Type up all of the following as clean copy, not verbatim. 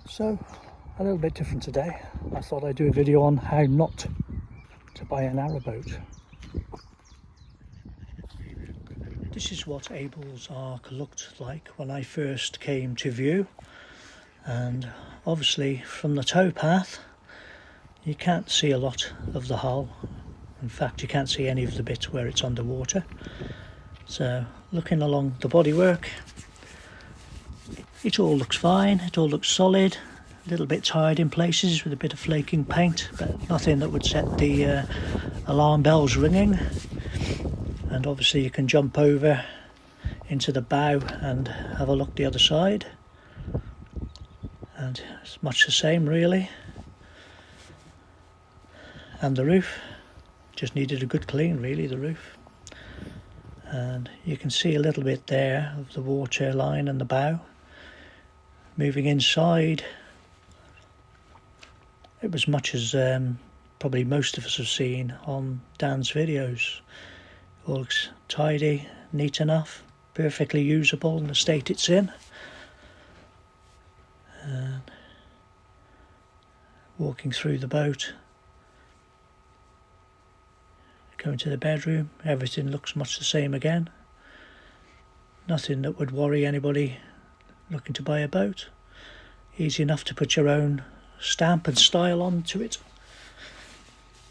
So, a little bit different today. I thought I'd do a video on how not to buy a narrowboat. This is what Abel's Ark looked like when I first came to view, and obviously from the towpath you can't see a lot of the hull. In fact, you can't see any of the bits where it's underwater. So looking along the bodywork, it all looks fine, it all looks solid. A little bit tired in places with a bit of flaking paint, but nothing that would set the alarm bells ringing. And obviously you can jump over into the bow and have a look the other side, and it's much the same really. And the roof just needed a good clean really, the roof. And you can see a little bit there of the water line and the bow. Moving inside, it was much as probably most of us have seen on Dan's videos. It all looks tidy, neat enough, perfectly usable in the state it's in. And walking through the boat, going to the bedroom, everything looks much the same again. Nothing that would worry anybody looking to buy a boat. Easy enough to put your own stamp and style onto it.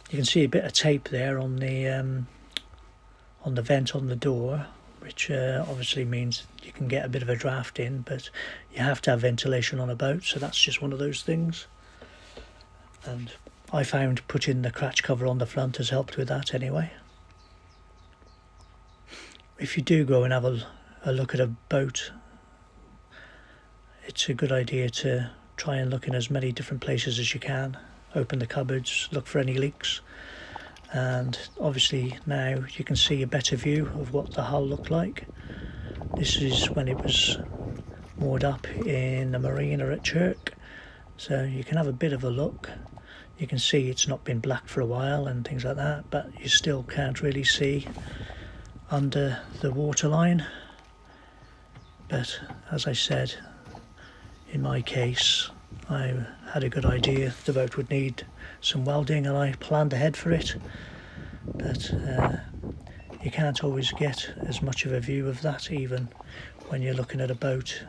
You can see a bit of tape there on the vent on the door, which obviously means you can get a bit of a draft in, but you have to have ventilation on a boat, so that's just one of those things. And I found putting the cratch cover on the front has helped with that anyway. If you do go and have a look at a boat, it's a good idea to try and look in as many different places as you can. Open the cupboards, look for any leaks. And obviously now you can see a better view of what the hull looked like. This is when it was moored up in the marina at Chirk, so you can have a bit of a look. You can see it's not been black for a while and things like that, but you still can't really see under the waterline. But as I said, in my case, I had a good idea the boat would need some welding and I planned ahead for it. But you can't always get as much of a view of that, even when you're looking at a boat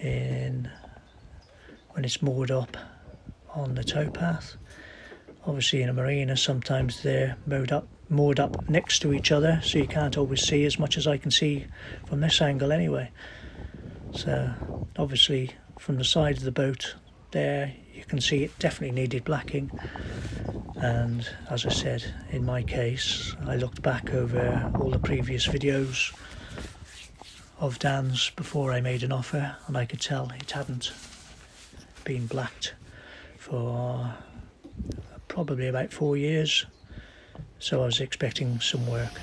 when it's moored up on the towpath. Obviously in a marina sometimes they're moored up next to each other, so you can't always see as much as I can see from this angle anyway. So obviously from the side of the boat there you can see it definitely needed blacking. And as I said, in my case, I looked back over all the previous videos of Dan's before I made an offer, and I could tell it hadn't been blacked for probably about 4 years, so I was expecting some work.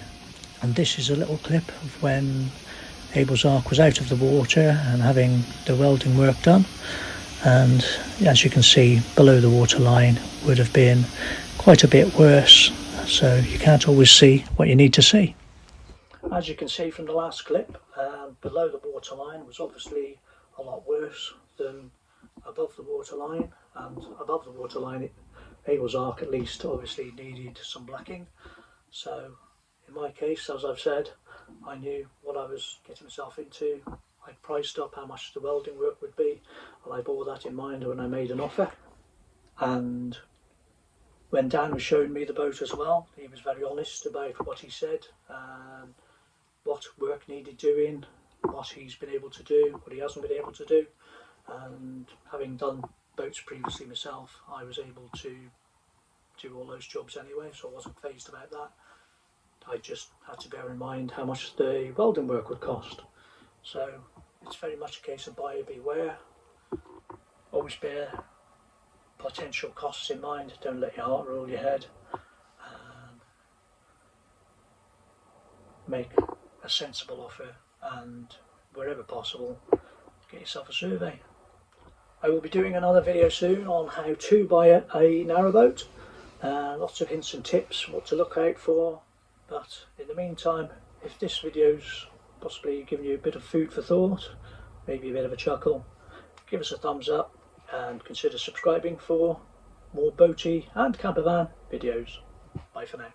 And this is a little clip of when Abel's Ark was out of the water and having the welding work done, and as you can see below the waterline would have been quite a bit worse, so you can't always see what you need to see. As you can see from the last clip, below the waterline was obviously a lot worse than above the waterline, and above the waterline Abel's Ark at least obviously needed some blacking. So in my case, as I've said, I knew what I was getting myself into. I priced up how much the welding work would be, and I bore that in mind when I made an offer. And when Dan was showing me the boat as well, he was very honest about what he said, and what work needed doing, what he's been able to do, what he hasn't been able to do. And having done boats previously myself, I was able to do all those jobs anyway, so I wasn't fazed about that. I just had to bear in mind how much the welding work would cost. So it's very much a case of buyer beware. Always bear potential costs in mind, don't let your heart rule your head, and make a sensible offer, and wherever possible get yourself a survey. I will be doing another video soon on how to buy a narrowboat, lots of hints and tips what to look out for. But in the meantime, if this video's possibly giving you a bit of food for thought, maybe a bit of a chuckle, give us a thumbs up, and consider subscribing for more boaty and campervan videos. Bye for now.